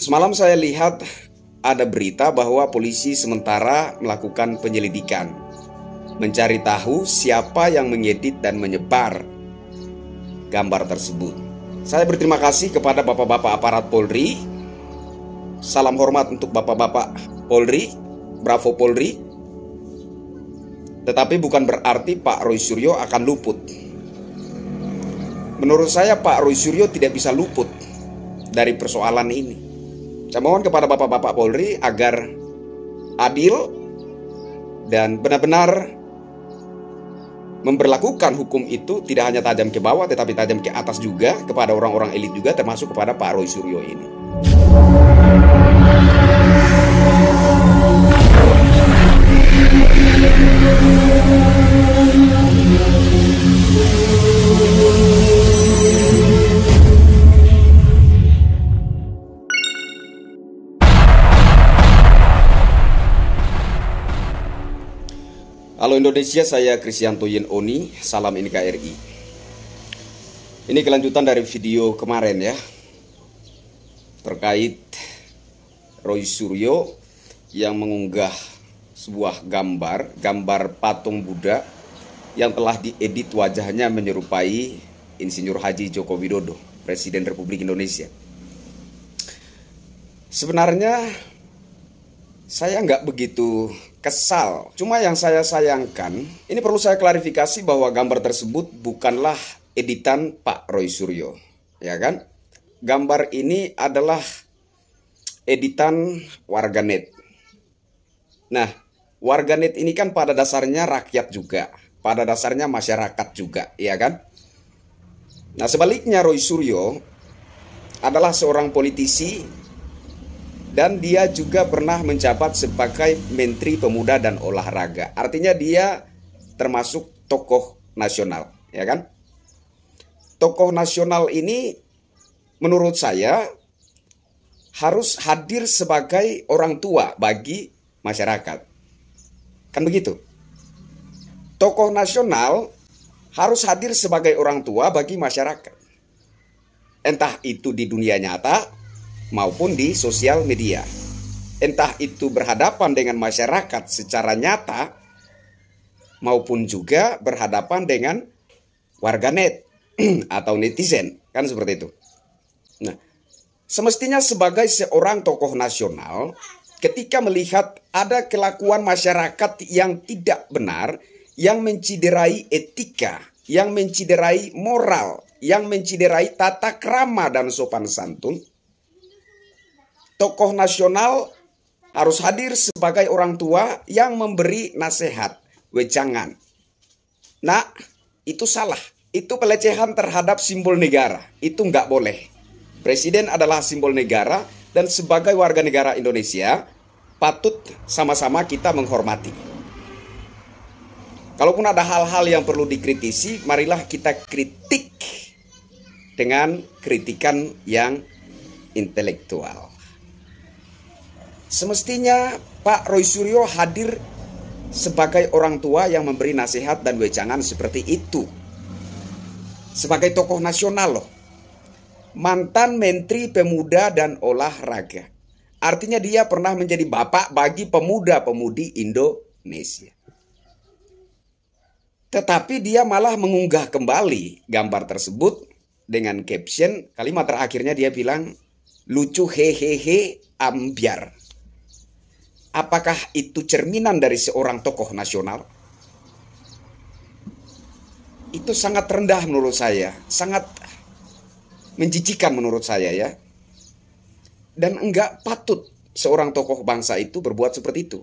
Semalam saya lihat ada berita bahwa polisi sementara melakukan penyelidikan, mencari tahu siapa yang mengedit dan menyebar gambar tersebut. Saya berterima kasih kepada bapak-bapak aparat Polri. Salam hormat untuk bapak-bapak Polri, bravo Polri. Tetapi bukan berarti Pak Roy Suryo akan luput. Menurut saya Pak Roy Suryo tidak bisa luput dari persoalan ini. Saya mohon kepada bapak-bapak Polri agar adil dan benar-benar memberlakukan hukum itu tidak hanya tajam ke bawah tetapi tajam ke atas juga kepada orang-orang elit juga, termasuk kepada Pak Roy Suryo ini. Halo Indonesia, saya Kristianto Yen Oni, salam NKRI. Ini kelanjutan dari video kemarin ya, terkait Roy Suryo yang mengunggah sebuah gambar patung Buddha yang telah diedit wajahnya menyerupai Insinyur Haji Joko Widodo, Presiden Republik Indonesia. Sebenarnya saya nggak begitu kesal. Cuma yang saya sayangkan, ini perlu saya klarifikasi bahwa gambar tersebut bukanlah editan Pak Roy Suryo, ya kan? Gambar ini adalah editan warganet. Nah, warganet ini kan pada dasarnya rakyat juga, pada dasarnya masyarakat juga, ya kan? Nah, sebaliknya Roy Suryo adalah seorang politisi dan dia juga pernah menjabat sebagai Menteri Pemuda dan Olahraga. Artinya dia termasuk tokoh nasional, ya kan? Tokoh nasional ini menurut saya harus hadir sebagai orang tua bagi masyarakat. Kan begitu? Tokoh nasional harus hadir sebagai orang tua bagi masyarakat. Entah itu di dunia nyata maupun di sosial media. Entah itu berhadapan dengan masyarakat secara nyata maupun juga berhadapan dengan warganet atau netizen, kan seperti itu. Nah, semestinya sebagai seorang tokoh nasional, ketika melihat ada kelakuan masyarakat yang tidak benar, yang menciderai etika, yang menciderai moral, yang menciderai tata krama dan sopan santun, tokoh nasional harus hadir sebagai orang tua yang memberi nasihat, wejangan. Nah, itu salah. Itu pelecehan terhadap simbol negara. Itu nggak boleh. Presiden adalah simbol negara dan sebagai warga negara Indonesia patut sama-sama kita menghormati. Kalaupun ada hal-hal yang perlu dikritisi, marilah kita kritik dengan kritikan yang intelektual. Semestinya Pak Roy Suryo hadir sebagai orang tua yang memberi nasihat dan wejangan seperti itu. Sebagai tokoh nasional loh. Mantan Menteri Pemuda dan Olahraga. Artinya dia pernah menjadi bapak bagi pemuda-pemudi Indonesia. Tetapi dia malah mengunggah kembali gambar tersebut dengan caption, kalimat terakhirnya dia bilang, lucu hehehe ambiar. Apakah itu cerminan dari seorang tokoh nasional? Itu sangat rendah menurut saya, sangat menjijikan menurut saya ya. Dan enggak patut seorang tokoh bangsa itu berbuat seperti itu.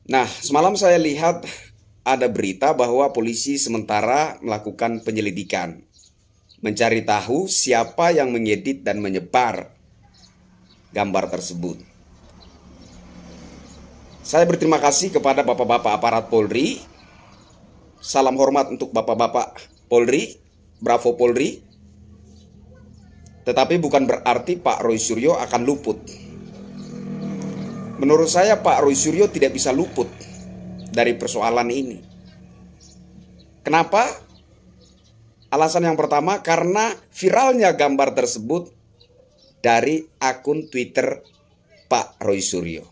Nah, semalam saya lihat ada berita bahwa polisi sementara melakukan penyelidikan, mencari tahu siapa yang mengedit dan menyebar gambar tersebut. Saya berterima kasih kepada bapak-bapak aparat Polri. Salam hormat untuk bapak-bapak Polri, bravo Polri. Tetapi bukan berarti Pak Roy Suryo akan luput. Menurut saya Pak Roy Suryo tidak bisa luput dari persoalan ini. Kenapa? Alasan yang pertama, karena viralnya gambar tersebut dari akun Twitter Pak Roy Suryo.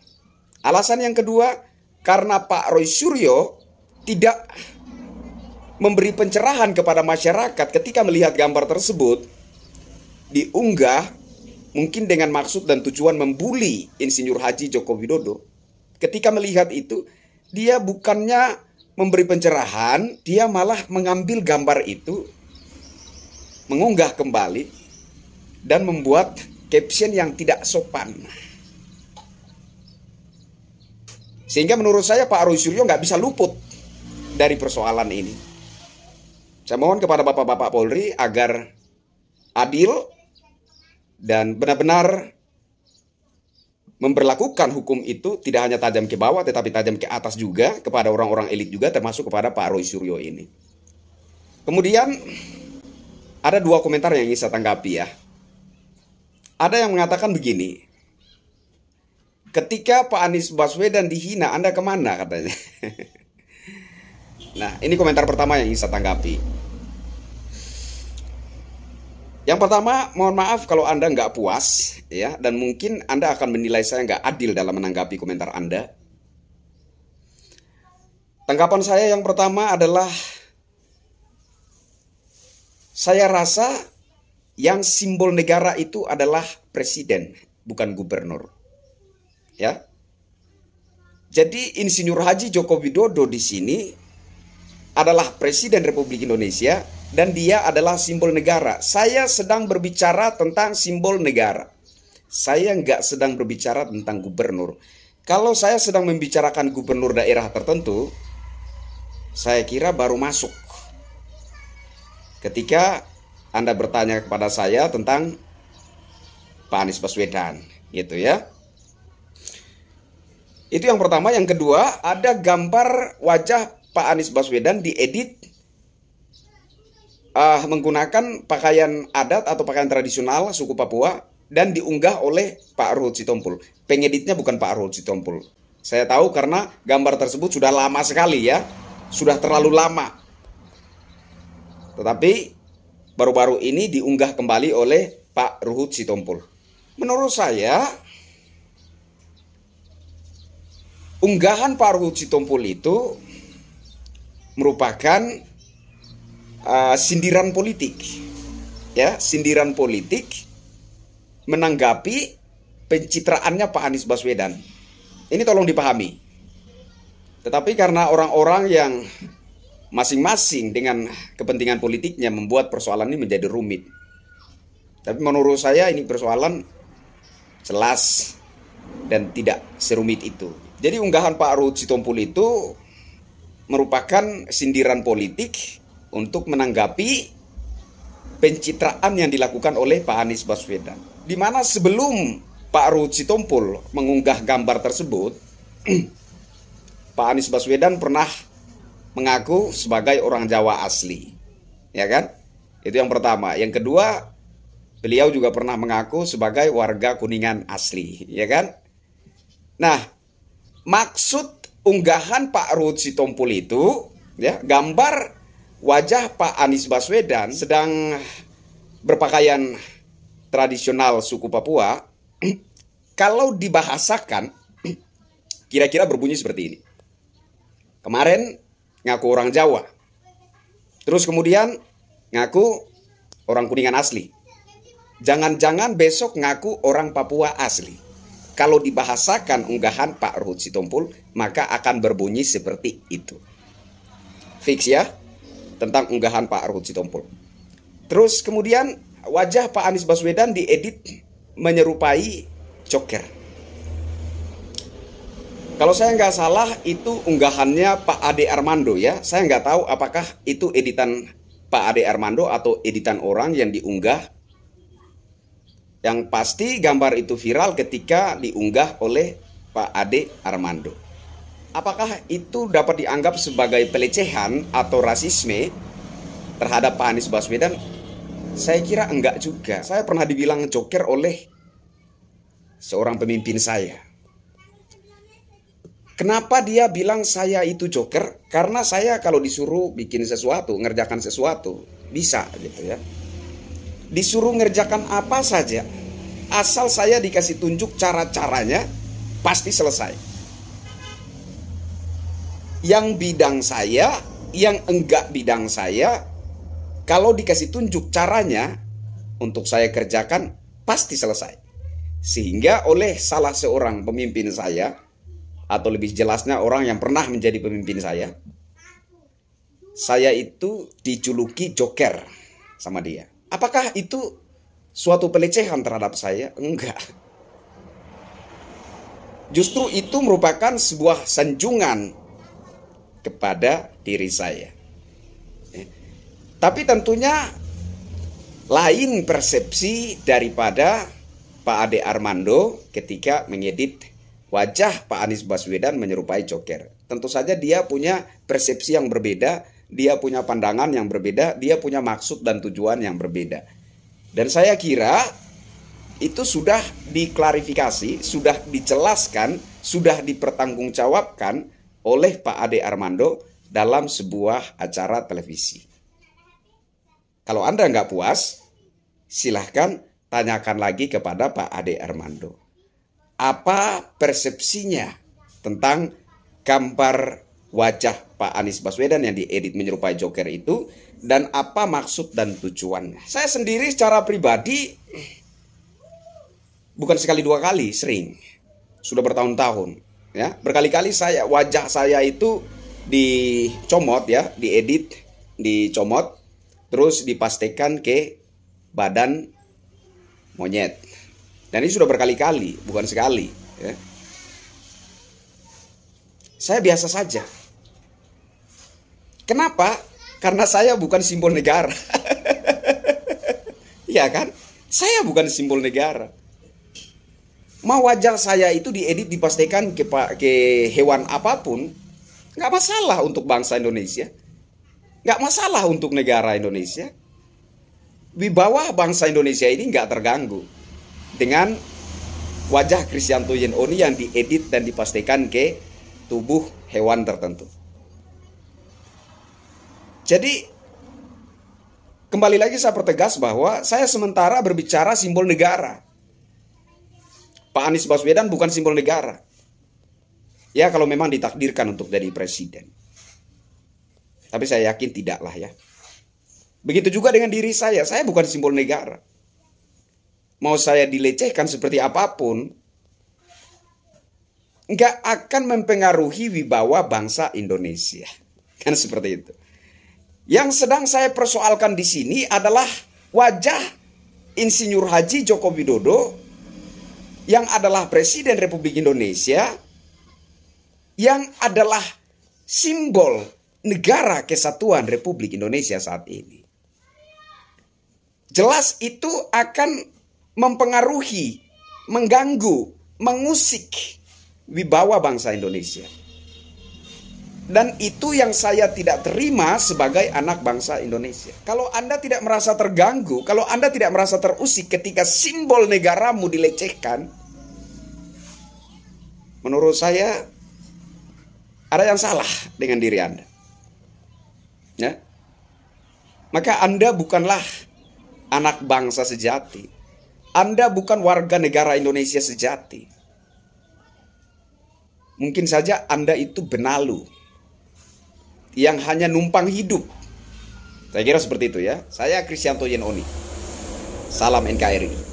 Alasan yang kedua, karena Pak Roy Suryo tidak memberi pencerahan kepada masyarakat ketika melihat gambar tersebut diunggah, mungkin dengan maksud dan tujuan membuli Insinyur Haji Joko Widodo. Ketika melihat itu, dia bukannya memberi pencerahan, dia malah mengambil gambar itu, mengunggah kembali, dan membuat caption yang tidak sopan. Sehingga menurut saya Pak Roy Suryo nggak bisa luput dari persoalan ini. Saya mohon kepada Bapak-Bapak Polri agar adil dan benar-benar memberlakukan hukum itu tidak hanya tajam ke bawah tetapi tajam ke atas juga kepada orang-orang elit juga, termasuk kepada Pak Roy Suryo ini. Kemudian ada dua komentar yang ingin saya tanggapi ya. Ada yang mengatakan begini, ketika Pak Anies Baswedan dihina, Anda kemana katanya. Nah, ini komentar pertama yang ingin saya tanggapi. Yang pertama, mohon maaf kalau Anda nggak puas, ya, dan mungkin Anda akan menilai saya nggak adil dalam menanggapi komentar Anda. Tanggapan saya yang pertama adalah, saya rasa yang simbol negara itu adalah presiden, bukan gubernur. Ya. Jadi Insinyur Haji Joko Widodo di sini adalah Presiden Republik Indonesia dan dia adalah simbol negara. Saya sedang berbicara tentang simbol negara. Saya nggak sedang berbicara tentang gubernur. Kalau saya sedang membicarakan gubernur daerah tertentu, saya kira baru masuk ketika Anda bertanya kepada saya tentang Pak Anies Baswedan, gitu ya. Itu yang pertama. Yang kedua, ada gambar wajah Pak Anies Baswedan diedit menggunakan pakaian adat atau pakaian tradisional suku Papua dan diunggah oleh Pak Ruhut Sitompul. Pengeditnya bukan Pak Ruhut Sitompul. Saya tahu karena gambar tersebut sudah lama sekali ya, sudah terlalu lama. Tetapi baru-baru ini diunggah kembali oleh Pak Ruhut Sitompul. Menurut saya, unggahan Pak Ruhut Sitompul itu merupakan sindiran politik, ya, sindiran politik menanggapi pencitraannya Pak Anies Baswedan. Ini tolong dipahami. Tetapi karena orang-orang yang masing-masing dengan kepentingan politiknya membuat persoalan ini menjadi rumit. Tapi menurut saya ini persoalan jelas dan tidak serumit itu. Jadi unggahan Pak Ruhut Sitompul itu merupakan sindiran politik untuk menanggapi pencitraan yang dilakukan oleh Pak Anies Baswedan. Di mana sebelum Pak Ruhut Sitompul mengunggah gambar tersebut, Pak Anies Baswedan pernah mengaku sebagai orang Jawa asli. Ya kan? Itu yang pertama. Yang kedua, beliau juga pernah mengaku sebagai warga Kuningan asli. Ya kan? Nah, maksud unggahan Pak Ruhut Sitompul itu, ya, gambar wajah Pak Anies Baswedan sedang berpakaian tradisional suku Papua, kalau dibahasakan, kira-kira berbunyi seperti ini. Kemarin ngaku orang Jawa, terus kemudian ngaku orang Kuningan asli. Jangan-jangan besok ngaku orang Papua asli. Kalau dibahasakan unggahan Pak Ruhut Sitompul, maka akan berbunyi seperti itu. Fix ya, tentang unggahan Pak Ruhut Sitompul. Terus kemudian wajah Pak Anies Baswedan diedit menyerupai Joker. Kalau saya nggak salah itu unggahannya Pak Ade Armando ya. Saya nggak tahu apakah itu editan Pak Ade Armando atau editan orang yang diunggah. Yang pasti gambar itu viral ketika diunggah oleh Pak Ade Armando. Apakah itu dapat dianggap sebagai pelecehan atau rasisme terhadap Pak Anies Baswedan? Saya kira enggak juga. Saya pernah dibilang joker oleh seorang pemimpin saya. Kenapa dia bilang saya itu joker? Karena saya kalau disuruh bikin sesuatu, ngerjakan sesuatu, bisa gitu ya. Disuruh ngerjakan apa saja, asal saya dikasih tunjuk cara-caranya, pasti selesai. Yang bidang saya, yang enggak bidang saya, kalau dikasih tunjuk caranya untuk saya kerjakan, pasti selesai. Sehingga oleh salah seorang pemimpin saya, atau lebih jelasnya orang yang pernah menjadi pemimpin saya itu dijuluki Joker sama dia. Apakah itu suatu pelecehan terhadap saya? Enggak. Justru itu merupakan sebuah sanjungan kepada diri saya. Tapi tentunya lain persepsi daripada Pak Ade Armando ketika mengedit wajah Pak Anies Baswedan menyerupai Joker. Tentu saja dia punya persepsi yang berbeda, dia punya pandangan yang berbeda, dia punya maksud dan tujuan yang berbeda. Dan saya kira itu sudah diklarifikasi, sudah dijelaskan, sudah dipertanggungjawabkan oleh Pak Ade Armando dalam sebuah acara televisi. Kalau Anda nggak puas, silahkan tanyakan lagi kepada Pak Ade Armando. Apa persepsinya tentang gambar wajah Pak Anies Baswedan yang diedit menyerupai Joker itu, dan apa maksud dan tujuannya? Saya sendiri secara pribadi bukan sekali dua kali, sering, sudah bertahun-tahun, ya, berkali-kali wajah saya itu dicomot, ya, diedit, dicomot, terus dipastikan ke badan monyet. Dan ini sudah berkali-kali, bukan sekali, ya. Saya biasa saja. Kenapa? Karena saya bukan simbol negara. Iya kan? Saya bukan simbol negara. Mau wajah saya itu diedit, dipastikan ke hewan apapun, nggak masalah untuk bangsa Indonesia, nggak masalah untuk negara Indonesia. Wibawa bangsa Indonesia ini nggak terganggu dengan wajah Kristianto Yenoni yang diedit dan dipastikan ke tubuh hewan tertentu. Jadi kembali lagi saya pertegas bahwa saya sementara berbicara simbol negara. Pak Anies Baswedan bukan simbol negara. Ya, kalau memang ditakdirkan untuk jadi presiden. Tapi saya yakin tidaklah, ya. Begitu juga dengan diri saya bukan simbol negara. Mau saya dilecehkan seperti apapun, nggak akan mempengaruhi wibawa bangsa Indonesia. Kan seperti itu. Yang sedang saya persoalkan di sini adalah wajah Insinyur Haji Joko Widodo yang adalah Presiden Republik Indonesia, yang adalah simbol negara kesatuan Republik Indonesia saat ini. Jelas itu akan mempengaruhi, mengganggu, mengusik wibawa bangsa Indonesia. Dan itu yang saya tidak terima sebagai anak bangsa Indonesia. Kalau Anda tidak merasa terganggu, kalau Anda tidak merasa terusik ketika simbol negaramu dilecehkan, menurut saya ada yang salah dengan diri Anda. Ya. Maka Anda bukanlah anak bangsa sejati. Anda bukan warga negara Indonesia sejati. Mungkin saja Anda itu benalu yang hanya numpang hidup. Saya kira seperti itu, ya. Saya Kristianto Yenoni. Salam NKRI.